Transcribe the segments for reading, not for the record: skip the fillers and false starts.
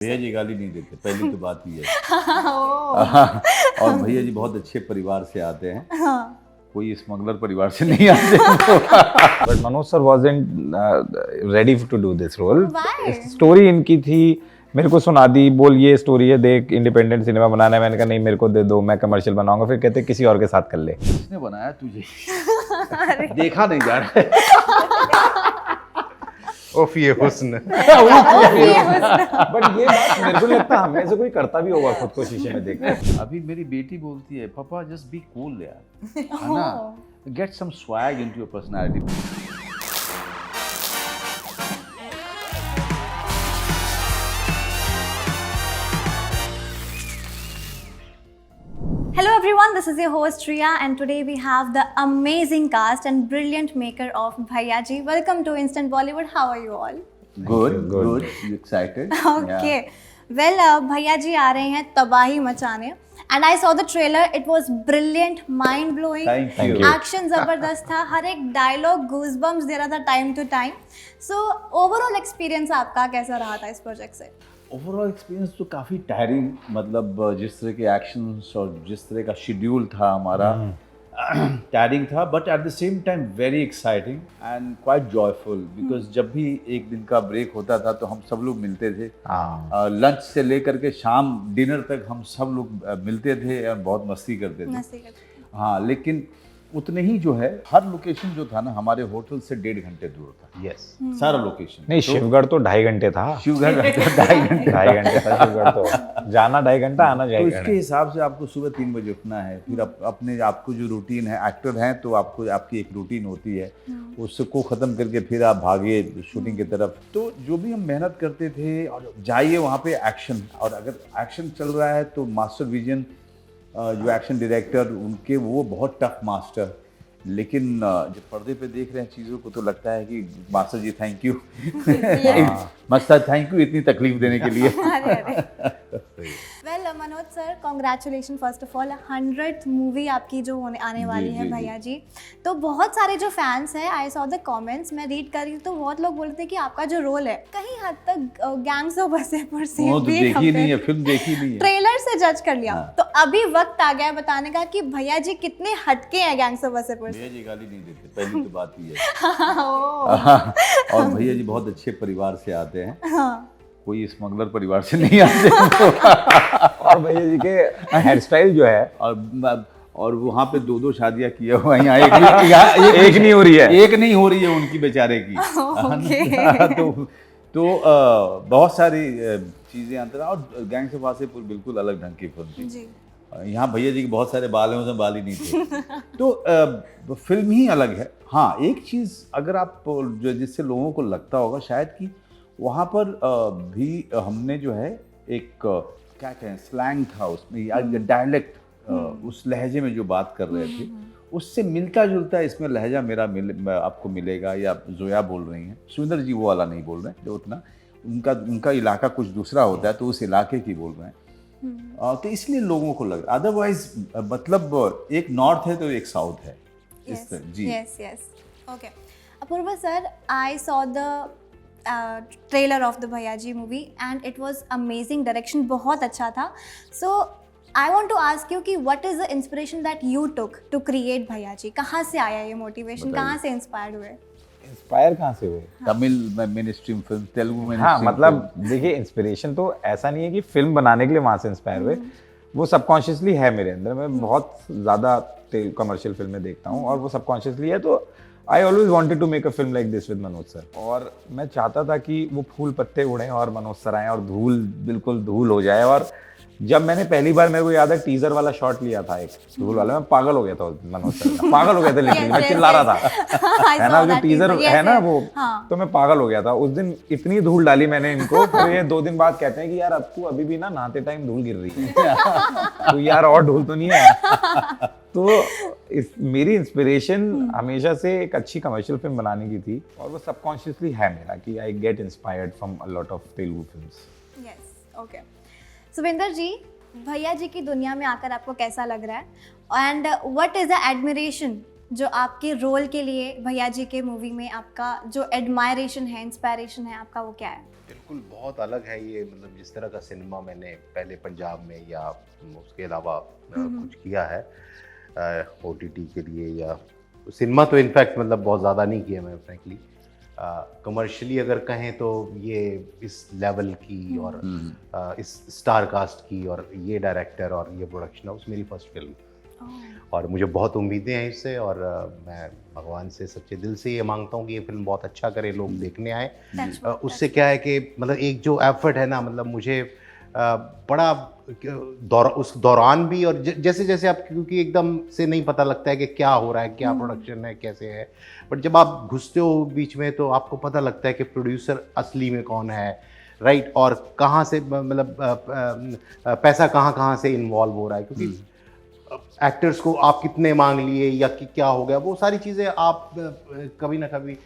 भैया जी गाली नहीं देते, पहली तो बात ये है। ओह, और भैया जी बहुत अच्छे परिवार से आते हैं, हाँ, कोई स्मगलर परिवार से नहीं आते। But Manoj sir wasn't ready to do this role. Why? Story इनकी थी, मेरे को सुना दी, बोल ये स्टोरी है, देख इंडिपेंडेंट सिनेमा बनाना है। मैंने कहा नहीं, मेरे को दे दो, मैं कमर्शियल बनाऊंगा। फिर कहते किसी और के साथ कर ले। किसने बनाया तुझे? देखा नहीं जा रहा है। उफ ये हुस्न। बट ये बात मेरे को नहीं लगता हमें से कोई करता भी होगा खुद को शीशे में देख कर। अभी मेरी बेटी बोलती है, पापा जस्ट बी कूल यार, है ना, get some swag into your personality. Hello everyone, this is your host Riya and today we have the amazing cast and brilliant maker of Bhaiya Ji. Welcome to Instant Bollywood. How are you all? Good, Good. good. You excited? Okay. Well, Bhaiya Ji आ रहे हैं तबाही मचाने and I saw the trailer. It was brilliant, mind blowing. Thank you. Action जबरदस्त था, हर एक dialogue goosebumps दे रहा था time to time. So overall experience आपका कैसा रहा था इस प्रोजेक्ट से? ओवरऑल एक्सपीरियंस तो काफ़ी टायरिंग, मतलब जिस तरह के एक्शंस और जिस तरह का शेड्यूल था हमारा, टायरिंग था, but at the same time very exciting and quite joyful, because जब भी एक दिन का ब्रेक होता था तो हम सब लोग मिलते थे। लंच से लेकर के शाम डिनर तक हम सब लोग मिलते थे और बहुत मस्ती करते थे। हाँ, लेकिन उतने ही जो है हर लोकेशन जो था ना हमारे होटल से 1.5 घंटे दूर था। यस, सारा लोकेशन नहीं शिवगढ़ तो 2.5 घंटे था। शिवगढ़ 2.5 घंटे 2.5 घंटे था शिवगढ़ तो, जाना 2.5 घंटा, आना 2.5 तो घंटा। इसके हिसाब से आपको सुबह 3 बजे उठना है, फिर अपने आपको जो रूटीन है, एक्टर हैं तो आपको आपकी एक रूटीन होती है, उसको ख़त्म करके फिर आप भागे शूटिंग की तरफ। तो जो भी हम मेहनत करते थे, और जाइए वहाँ पे एक्शन, और अगर एक्शन चल रहा है तो मास्टर विजन जो एक्शन डायरेक्टर उनके, वो बहुत टफ मास्टर, लेकिन जब पर्दे पे देख रहे हैं चीज़ों को तो लगता है कि master ji thank you, master thank you इतनी तकलीफ देने के लिए। Well Manoj sir, congratulation first of all, 100th movie आपकी जो आने वाली है भैया जी। तो बहुत सारे जो फैंस हैं, आई सॉ द कमेंट्स, मैं रीड कर रही हूँ तो बहुत लोग बोलते हैं कि आपका जो रोल है कहीं हद तक गैंग्स ऑफ वासेपुर से वो तो देखी नहीं है, फिल्म देखी नहीं है, ट्रेलर से जज कर लिया। तो अभी वक्त आ गया है बताने का कि भैया जी कितने हटके हैं गैंग्स ऑफ वासेपुर से। भैया जी गाली नहीं देते, पहली तो बात ये है। और भैया जी बहुत अच्छे परिवार से आते हैं, कोई स्मगलर परिवार से नहीं आते। और भैया जी के हेयर स्टाइल जो है, और वहाँ पे 2-2 शादियाँ किए हुए हैं, यहाँ एक नहीं हो रही है, एक नहीं हो रही है उनकी बेचारे की। तो बहुत सारी चीज़ें अंतर, और गैंग्स ऑफ वासेपुर बिल्कुल अलग ढंग की फिल्म थी। यहाँ भैया जी के बहुत सारे बाल हैं, उसमें बाल ही नहीं थे। तो फिल्म ही अलग है। हाँ, एक चीज़ अगर आप जो जिससे लोगों को लगता होगा शायद कि वहाँ पर भी हमने जो है एक क्या कहें स्लैंग था उसमें, या डायलेक्ट, उस लहजे में जो बात कर रहे थे उससे मिलता जुलता इसमें लहजा मेरा आपको मिलेगा। या जोया बोल रही हैं, सुंदर जी वो वाला नहीं बोल रहे हैं जो उतना, उनका इलाका कुछ दूसरा होता है तो उस इलाके की बोल रहे हैं। तो इसलिए लोगों को लग, अदरवाइज मतलब एक नॉर्थ है तो एक साउथ है। इस तरह जी। Yes okay. Apurva sir, I saw the trailer of the Bhaiyya ji movie and it was amazing, direction बहुत अच्छा था। So I want to ask you कि what is the inspiration that you took to create Bhaiyya ji? कहाँ से आया ये मोटिवेशन, कहाँ से इंस्पायर्ड हुए? इंस्पायर कहाँ से हुए? तमिल में मिनी स्ट्रीम फिल्म, तेलुगु में। हाँ, मतलब देखिए इंस्पिरेशन तो ऐसा नहीं है कि फिल्म बनाने के लिए वहाँ से इंस्पायर हुए, वो सबकॉन्शियसली है मेरे अंदर। मैं बहुत ज़्यादा कमर्शियल फिल्में देखता हूँ और वो सबकॉन्शियसली है। तो I always wanted to make a film like this with Manoj sir, और मैं चाहता था कि वो फूल पत्ते उड़ें और मनोज सर आएँ और धूल बिल्कुल धूल हो जाए। और जब मैंने पहली बार, मेरे को याद है टीजर वाला शॉट लिया था एक धूल वाला, मैं पागल हो गया था मनोज सर, पागल हो गया था, लेकिन मैं चिल्ला रहा था, है ना, जो टीजर है ना वो, तो मैं पागल हो गया था उस दिन। इतनी धूल डाली मैंने इनको, फिर ये 2 दिन बाद कहते हैं कि यार अब तू अभी भी ना नहाते टाइम धूल गिर रही है, तो यार और धूल तो नहीं है। तो मेरी इंस्पिरेशन हमेशा से एक अच्छी कमर्शियल फिल्म बनाने की थी, और वो सबकॉन्शियसली है मेरा कि I get inspired from a lot of Telugu films. Yes okay. Suvinder ji, Bhaiyya ji की दुनिया में आकर आपको कैसा लग रहा है and what is the admiration जो आपके रोल के लिए भैया जी के मूवी में आपका जो एडमायरेशन है, इंस्पायरेशन है आपका, वो क्या है? बिल्कुल बहुत अलग है ये, मतलब जिस तरह का सिनेमा मैंने पहले पंजाब में या उसके अलावा कुछ किया है OTT के लिए, या सिनेमा तो इनफैक्ट मतलब बहुत ज़्यादा नहीं किया मैं फ्रैंकली। कमर्शियली अगर कहें तो ये इस लेवल की और इस स्टार कास्ट की और ये डायरेक्टर और ये प्रोडक्शन हाउस मेरी फर्स्ट फिल्म, और मुझे बहुत उम्मीदें हैं इससे, और मैं भगवान से सच्चे दिल से ये मांगता हूँ कि ये फिल्म बहुत अच्छा करे, लोग देखने आए। उससे क्या है कि मतलब एक जो एफर्ट है ना, मतलब मुझे बड़ा उस दौरान भी, और जैसे जैसे आप, क्योंकि एकदम से नहीं पता लगता है कि क्या हो रहा है, क्या प्रोडक्शन है, कैसे है, बट जब आप घुसते हो बीच में तो आपको पता लगता है कि प्रोड्यूसर असली में कौन है, राइट, और कहाँ से मतलब पैसा कहाँ से इन्वॉल्व हो रहा है, क्योंकि एक्टर्स को आप कितने मांग लिए या कि क्या हो गया, वो सारी चीज़ें आप कभी ना कभी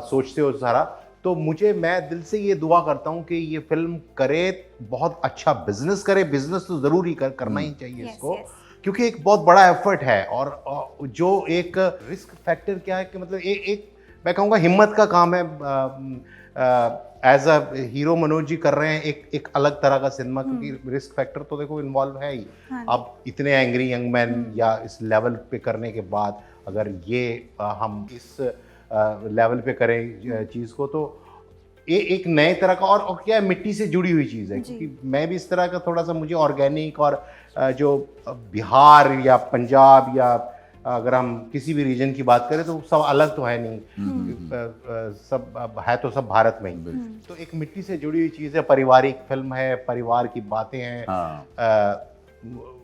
सोचते हो सारा। तो मैं दिल से ये दुआ करता हूँ कि ये फिल्म करे, बहुत अच्छा बिजनेस करे, बिजनेस तो ज़रूर ही करना ही चाहिए इसको, क्योंकि एक बहुत बड़ा एफर्ट है, और जो एक रिस्क फैक्टर क्या है कि मतलब एक मैं कहूँगा हिम्मत का काम है। As a hero Manoj ji कर रहे हैं एक अलग तरह का सिनेमा, क्योंकि रिस्क फैक्टर तो देखो इन्वॉल्व है ही। अब इतने एंग्री यंग मैन या इस लेवल पे करने के बाद अगर ये हम इस लेवल पे करें चीज़ को, तो ये एक नए तरह का, और क्या है, मिट्टी से जुड़ी हुई चीज़ है, क्योंकि मैं भी इस तरह का थोड़ा सा, मुझे ऑर्गेनिक और जो बिहार या पंजाब या अगर हम किसी भी रीजन की बात करें तो सब अलग तो है नहीं, सब है तो सब भारत में ही। तो एक मिट्टी से जुड़ी हुई चीज़ है, पारिवारिक फिल्म है, परिवार की बातें हैं,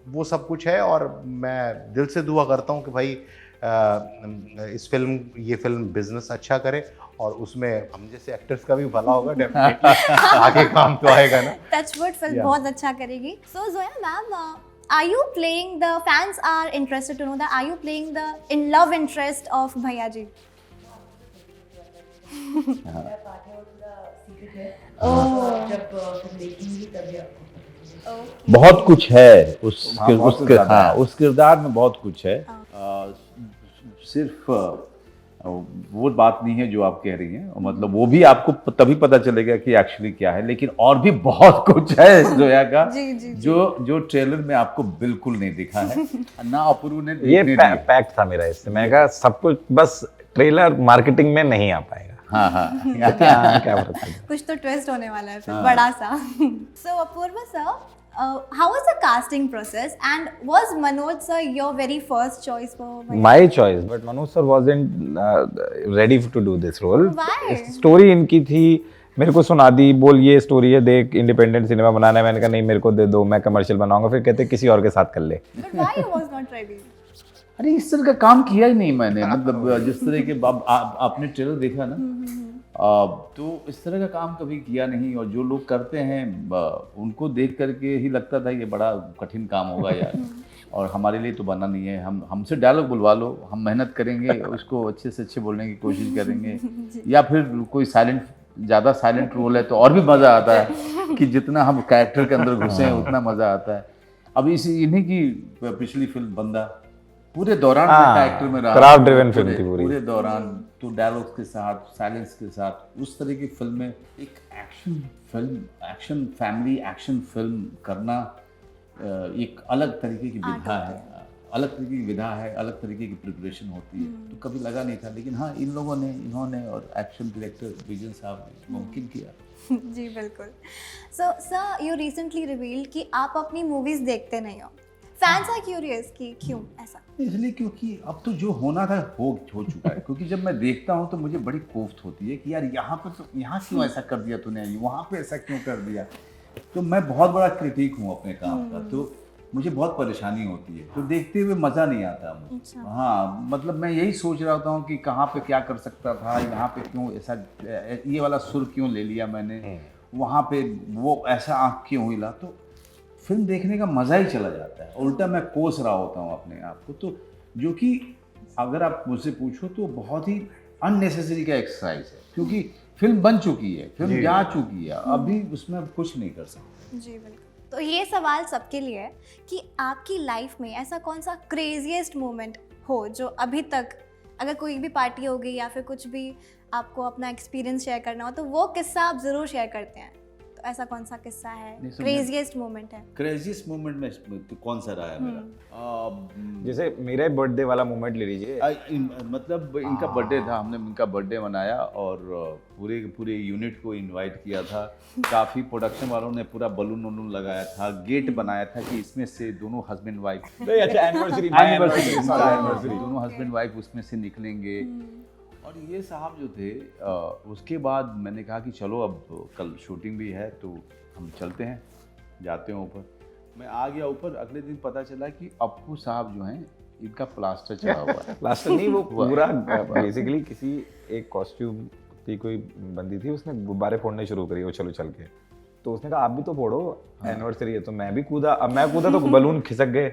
वो सब कुछ है, और मैं दिल से दुआ करता हूँ कि भाई ये फिल्म बिजनेस अच्छा करे, और उसमें हम जैसे एक्टर्स का भी भला होगा, डेफिनेटली आगे काम तो आएगा ना। टचवुड फिल्म बहुत अच्छा करेगी। So Zoya ma'am, are you playing, the fans are interested to know that, are you playing the in love interest of भैया जी? बहुत कुछ है उस किरदार में, बहुत कुछ है। सिर्फ वो बात नहीं है जो आप कह रही हैं, मतलब वो भी आपको तभी पता चलेगा कि एक्चुअली क्या है, लेकिन और भी बहुत कुछ है जोया का जो ट्रेलर में आपको बिल्कुल नहीं दिखा है ना अपूर्व ने। ये पैक्ट था मेरा इससे, मैं कहा सब कुछ, बस ट्रेलर मार्केटिंग में नहीं आ पाएगा। क्या कुछ तो ट्विस्ट होने वाला है फिर बड़ा सा। सो अपूर्व sir, how was the casting process, and was Manoj sir your very first choice for my choice? But Manoj sir wasn't ready to do this role. Why? Story इनकी थी, मेरे को सुना दी, बोल ये स्टोरी है, देख इंडिपेंडेंट सिनेमा बनाना है। मैंने कहा नहीं, मेरे को दे दो, मैं कमर्शियल बनाऊंगा। फिर कहते किसी और के साथ कर ले। But why you was not ready? अरे इस तरह का काम किया ही नहीं मैंने, मतलब जिस तरह के आपने ट्रेलर देखा ना, तो इस तरह का काम कभी किया नहीं, और जो लोग करते हैं उनको देख करके ही लगता था ये बड़ा कठिन काम होगा यार, और हमारे लिए तो बना नहीं है। हमसे डायलॉग बुलवा लो, हम मेहनत करेंगे, उसको अच्छे से अच्छे बोलने की कोशिश करेंगे, या फिर कोई ज़्यादा साइलेंट रोल है तो और भी मज़ा आता है कि जितना हम कैरेक्टर के अंदर घुसे हैं उतना मज़ा आता है। अब इन्हीं की पिछली फिल्म बंदा पूरे दौरान कैरेक्टर में रहा, क्राफ्ट ड्रिवन फिल्म थी पूरे दौरान, तो डायलॉग्स के साथ, साइलेंस के साथ, उस तरह की फिल्म में एक एक्शन फैमिली एक्शन फिल्म करना एक अलग तरीके की विधा है, अलग तरीके की प्रिपरेशन होती है, तो कभी लगा नहीं था। लेकिन हाँ, इन्होंने और एक्शन डायरेक्टर विजन साहब ने मुमकिन किया। जी बिल्कुल। So sir, you recently revealed कि आप अपनी मूवीज देखते नहीं हो। फैंस आर क्यूरियस कि क्यों ऐसा? इसलिए क्योंकि अब तो जो होना था हो चुका है। क्योंकि जब मैं देखता हूँ तो मुझे बड़ी कोफ्त होती है कि यार यहाँ क्यों ऐसा कर दिया तूने, वहाँ पे ऐसा क्यों कर दिया। तो मैं बहुत बड़ा क्रिटिक हूँ अपने काम का, तो मुझे बहुत परेशानी होती है, तो देखते हुए मज़ा नहीं आता मुझे। हाँ, मतलब मैं यही सोच रहा होता हूँ कि कहाँ पे क्या कर सकता था, यहाँ पे क्यों ऐसा, ये वाला सुर क्यों ले लिया मैंने, वहाँ पे वो ऐसा आँख क्यों हिला। तो फिल्म देखने का मज़ा ही चला जाता है, उल्टा मैं कोस रहा होता हूँ अपने आप को, तो जो कि अगर आप मुझसे पूछो तो बहुत ही अननेसेसरी का एक्सरसाइज है, क्योंकि फिल्म बन चुकी है, फिल्म जा चुकी है, अभी उसमें कुछ नहीं कर सकते। जी बिल्कुल। तो ये सवाल सबके लिए है कि आपकी लाइफ में ऐसा कौन सा क्रेजीएस्ट मोमेंट हो जो अभी तक, अगर कोई भी पार्टी हो गई या फिर कुछ भी आपको अपना एक्सपीरियंस शेयर करना हो तो वो किस्सा आप ज़रूर शेयर करते हैं, तो ऐसा कौन सा किस्सा है, नहीं, सुनिए। क्रेजीएस्ट मोमेंट है? क्रेजीस्ट मोमेंट में तो कौन सा रहा है मेरा? जैसे मेरा बर्थडे वाला मोमेंट ले लीजिए। मतलब इनका बर्थडे था, हमने इनका बर्थडे मनाया और पूरे यूनिट को इनवाइट किया था। काफ़ी प्रोडक्शन वालों ने पूरा बलून वलून लगाया था, गेट बनाया था कि इसमें से दोनों हस्बैंड वाइफ अच्छा एनिवर्सरी दोनों हस्बैंड वाइफ उसमें से निकलेंगे। और ये साहब जो थे उसके बाद मैंने कहा कि चलो अब कल शूटिंग भी है तो हम चलते हैं, जाते हैं ऊपर। मैं आ गया ऊपर, अगले दिन पता चला कि अप्पू साहब जो हैं इनका प्लास्टर चढ़ा हुआ है। प्लास्टर नहीं, वो पूरा बेसिकली किसी एक कॉस्ट्यूम की कोई बंदी थी, उसने गुब्बारे फोड़ने शुरू करी वो चलो चल के, तो उसने कहा आप भी तो फोड़ो, एनिवर्सरी है। तो मैं भी कूदा, अब मैं कूदा तो बलून खिसक गए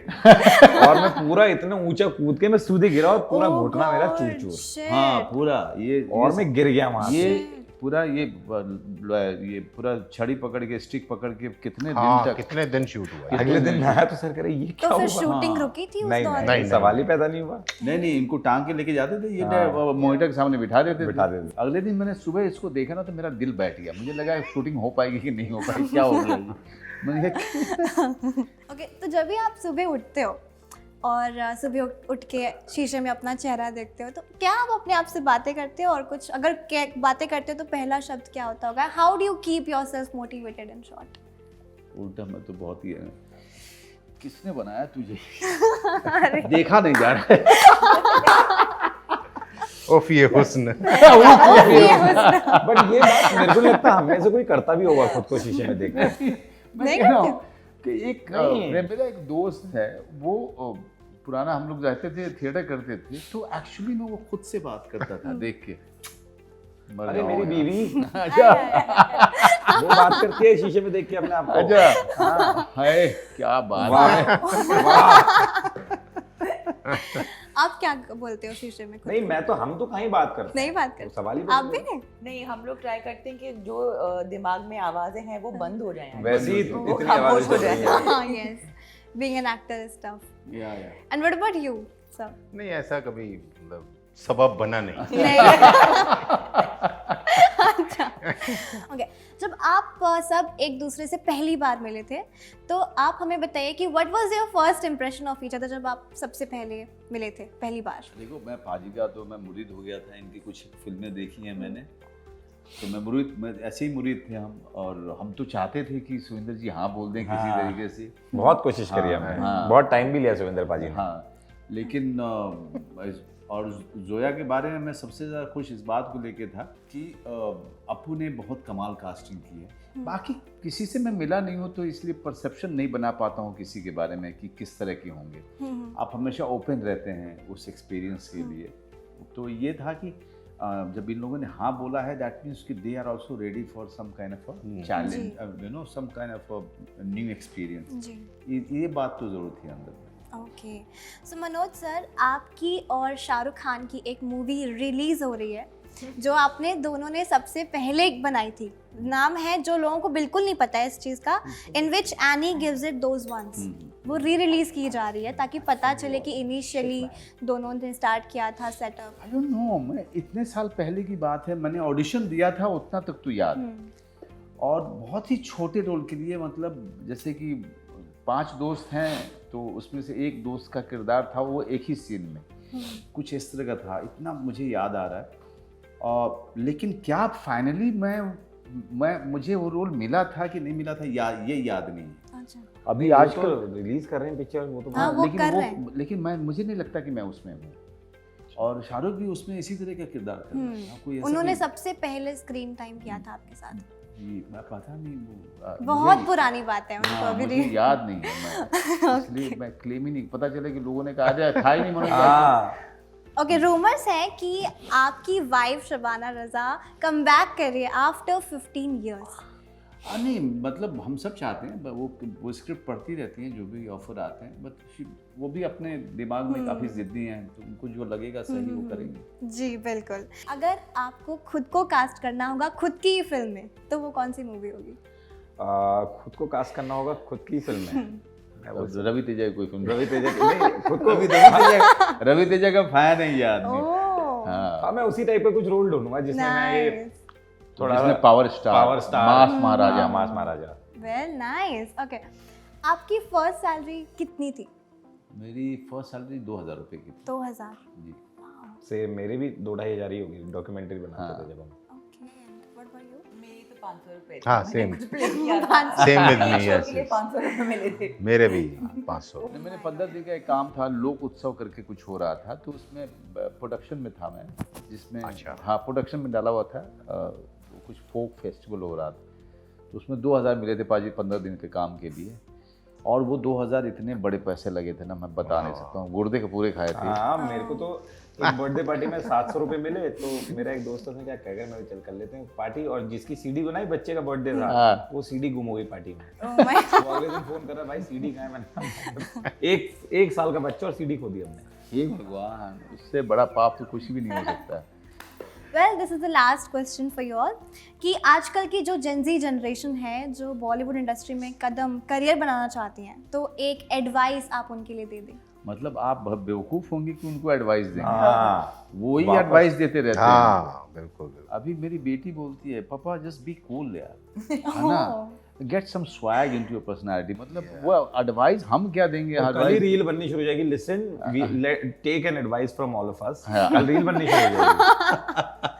और मैं पूरा इतना ऊंचा कूद के मैं सीधे गिरा और पूरा घुटना मेरा चूर चूर। हाँ पूरा ये और मैं गिर गया वहां से। ये पूरा ये पूरा छड़ी पकड़ के स्टिक पकड़ के कितने दिन हाँ, तक, कितने दिन शूट हुआ है। अगले दिन मैं आया तो सर कह रहे ये क्या तो हुआ? फिर शूटिंग रुकी थी उस नहीं दौरान? नहीं सवाल ही पैदा नहीं हुआ। नहीं इनको टांग के लेके जाते थे, ये हाँ। मॉनिटर के सामने बिठा देते बिठा थे। देते। अगले दिन मैंने सुबह इसको देखा ना तो मेरा दिल बैठ गया, मुझे लगा शूटिंग हो पाएगी कि नहीं हो पाएगी, क्या हो गया ये। मैंने कहा ओके, तो जब भी आप सुबह उठते हो और सुबह उठ के शीशे में अपना चेहरा देखते हो तो क्या आप अपने आप से बातें करते हो? और कुछ अगर बातें करते हो तो पहला शब्द क्या होता होगा? How do you keep yourself motivated in short? उल्टा मैं तो बहुत ही है, किसने बनाया तुझे? देखा नहीं जा रहा है। उफ ये हुस्न। बट ये बात मेरे को लगता है हमें से कोई करता भी होगा खुद को शीशे में देख कर। मैं नहीं कह रहा करते? हूँ कि एक नहीं। मेरा एक दोस्त है, वो पुराना हम लोग रहते थे, थिएटर करते थे, तो एक्चुअली में वो खुद से बात करता था देख के। मर अरे जाओ मेरी यार। बीवी अच्छा वो बात करती है शीशे में देख के अपने आप को। अच्छा हाँ। है, क्या बात वाह है। वाह। आप क्या बोलते हो शीशे में खुद नहीं को? मैं तो हम तो कहीं बात करते नहीं बात तो करते? सवाल ही आप भी नहीं? नहीं, हम लोग ट्राई करते हैं कि जो दिमाग में आवाजें हैं वो बंद हो जाएं। वैसे ही वो इतनी खामोश आवाज़ें हो चल रही जाए। हैं। हाँ, yes. Being an actor is tough. या And what about you, sir? नहीं ऐसा कभी मतलब सबब बना नहीं। अच्छा, ओके। जब आप सब एक दूसरे से पहली बार मिले थे तो आप हमें बताइए कि what was your first impression of each other जब आप सबसे पहले मिले थे पहली बार? देखो मैं पाजी का तो मैं मुरीद हो गया था, इनकी कुछ फिल्में देखी हैं मैंने, तो मैं ऐसे ही मुरीद थे हम, और हम तो चाहते थे कि सुविंदर जी हाँ बोल दें किसी हाँ। तरीके से। बहुत कोशिश करी हाँ, हमने, हाँ। बहुत टाइम भी लिया सुविंदर पाजी ने। हाँ लेकिन और जोया के बारे में मैं सबसे ज़्यादा खुश इस बात को लेके था कि अप्पू ने बहुत कमाल कास्टिंग की है। बाकी किसी से मैं मिला नहीं हूँ तो इसलिए परसेप्शन नहीं बना पाता हूँ किसी के बारे में कि किस तरह के होंगे। आप हमेशा ओपन रहते हैं उस एक्सपीरियंस के लिए। तो ये था कि जब इन लोगों ने हाँ बोला है, दैट मीन्स कि they are also ready for some kind of challenge, you know, some kind of new experience. ये बात तो ज़रूर थी अंदर। ओके, सो मनोज सर, आपकी और शाहरुख खान की एक मूवी रिलीज हो रही है जो आपने दोनों ने सबसे पहले बनाई थी। नाम है, जो लोगों को बिल्कुल नहीं पता है इस चीज़ का, in which any gives it those ones. वो री रिलीज की जा रही है ताकि पता चले कि इनिशियली दोनों ने स्टार्ट किया था सेटअप। आई डोंट नो, मैं इतने साल पहले की बात है, मैंने ऑडिशन दिया था, उतना तक तो याद है। और बहुत ही छोटे रोल के लिए, मतलब जैसे कि 5 दोस्त हैं तो उसमें से एक दोस्त का किरदार था वो एक ही सीन में, कुछ इस तरह का था, इतना मुझे याद आ रहा है। और लेकिन क्या फाइनली मुझे वो रोल मिला था कि नहीं मिला था, ये याद नहीं है। अच्छा, अभी आजकल रिलीज कर रहे हैं पिक्चर, वो तो हाँ, वो कर रहे हैं। लेकिन मुझे नहीं लगता कि मैं उसमें हूँ। और शाहरुख भी उसमें इसी तरह का किरदार कर रहा है। कोई ऐसा उन्होंने नहीं- सबसे पहले स्क्रीन टाइम किया था आपके साथ। जी, मैं पता नहीं वो बहुत मुझे- पुरानी बात है उनको हाँ, अभी मुझे याद नहीं है। मैं इसलिए मैं क्लेम ही नहीं, पता चले कि लोगों ने कहा जाए था ही नहीं मनोज भाई। हाँ ओके, रूमर्स है कि आपकी वाइफ शबाना रजा कम बैक कर रही है आफ्टर 15 इयर्स। नहीं, मतलब हम सब चाहते हैं, वो स्क्रिप्ट पढ़ती रहती हैं जो भी ऑफर आते हैं, बट वो भी अपने दिमाग में काफ़ी ज़िद्दी हैं, तो उनको जो लगेगा सही वो करेंगे। जी बिल्कुल। अगर आपको खुद को कास्ट करना होगा खुद की फिल्म में तो वो कौन सी मूवी होगी? खुद को कास्ट करना होगा खुद की फिल्म में। रवि तेजा की कोई फिल्म, रवि तेजा की नहीं, खुद को रवि तेजा का फैन है ये आदमी। हाँ मैं उसी टाइप का कुछ रोल ढूंढूंगा जिसमें मैं ये Nice. थोड़ा जिसमें पावर स्टार मास महाराजा मास महाराजा। Well, nice. Okay. आपकी फर्स्ट सैलरी कितनी थी? मेरी फर्स्ट सैलरी 2000 रुपए की थी 2000. जी। से मेरी भी 2-2.5 हज़ार ही होगी, डॉक्यूमेंटरी बनाते हाँ। थे जब हम। Okay. And what about you? मेरी तो 500 रुपए हाँ, थे, मैंने same. कुछ play किया था। Same with me, show yes के लिए 500 रुपए मिले थे। मेरे भी 500। मैंने 15 दिन का एक काम था, लोक उत्सव करके कुछ हो रहा था, तो उसमें प्रोडक्शन में था मैं, जिसमें अच्छा। हाँ प्रोडक्शन में डाला हुआ था, कुछ फोक फेस्टिवल हो रहा था, तो उसमें 2000 मिले थे पाजी 15 दिन के काम के लिए, और वो 2000 इतने बड़े पैसे लगे थे ना, मैं बता नहीं सकता हूँ, गुर्दे के पूरे खाए थे। हाँ मेरे को तो एक बर्थडे पार्टी में 700 रुपए मिले, तो मेरा एक दोस्त ने क्या कह मैं चल कर लेते हैं पार्टी, और जिसकी सीडी बनाई बच्चे का बर्थडे था हाँ। वो सीडी गुम हो गई पार्टी में। Oh my. तो अगले दिन फोन कर रहा भाई सीडी कहाँ है, मैंने एक साल का बच्चा और सीडी खो दी हमने। हे भगवान, उससे बड़ा पाप तो कुछ भी नहीं हो सकता। Well, this is the last question for you all कि आजकल की जो जेनजी जनरेशन है जो बॉलीवुड इंडस्ट्री में करियर बनाना चाहती हैं, तो एक एडवाइस आप उनके लिए दे दें। मतलब आप बेवकूफ होंगे कि उनको एडवाइस देंगे, हाँ वो ही वापस- एडवाइस देते रहते हैं। हाँ बिल्कुल बिल्कुल। अभी मेरी बेटी बोलती है पापा जस्ट बी कूल यार, है ना, get some swag into your personality. मतलब वो एडवाइस हम क्या देंगे, तो कल ही एडवाइस रील बननी शुरू हो जाएगी, listen we take an advice from all of us. हाँ। कल रील बननी शुरू हो जाएगी।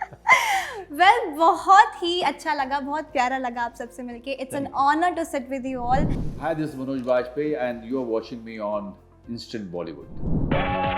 वेल बहुत ही अच्छा लगा, बहुत प्यारा लगा आप सबसे मिलके। It's an honour to sit with you all. Hi, this is Manoj Bajpayee and you are watching me on Instant Bollywood.